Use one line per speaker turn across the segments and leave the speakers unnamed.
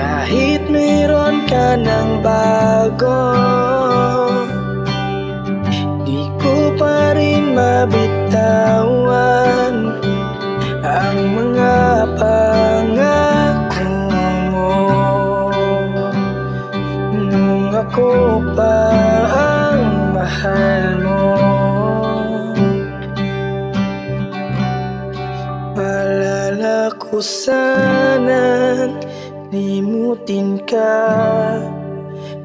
Kahit mayroon ka ng bago, di ko pa rin mabitawan ang mga pangako mo. Nung ako pa ang mahal mo, maalala ko sanang limutin ka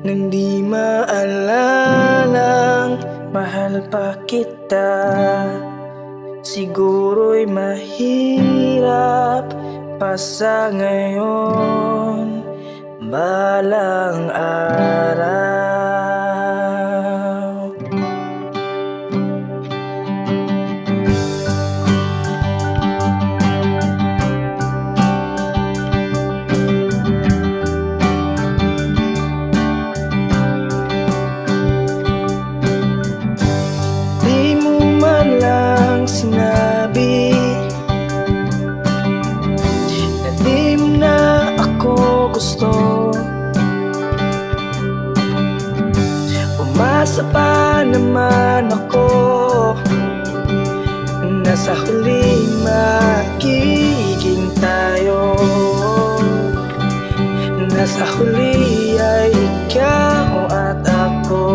nang di maalalang mahal pa kita. Siguro'y mahirap pa sa ngayon, balang araw. Di mo man lang sinabi na di mo na ako gusto. Umasa pa naman ako na sa huli magiging tayo, na sa huli ay ikaw at ako.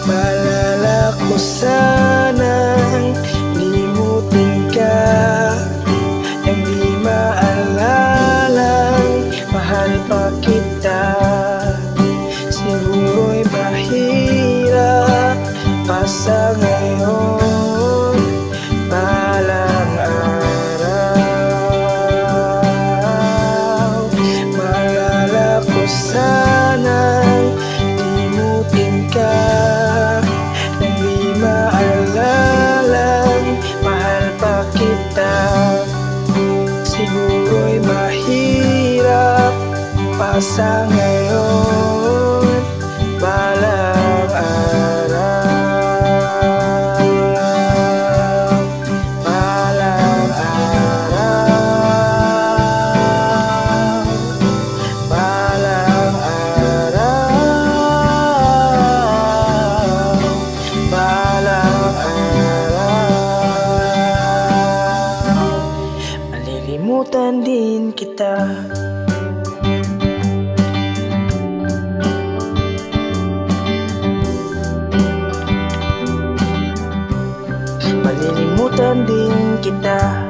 Maalala ko sanang limutin ka nang di maalalang mahal pa kita. Siguro'y mahirap pa sa ngayon, balang araw. Maalala ko sanang limutin ka nang di maalalang mahal pa kita. Siguro'y mahirap pa sa ngayon, balang araw. Balang araw. Balang araw. Balang araw. Malilimutan din kita. Malilimutan din kita.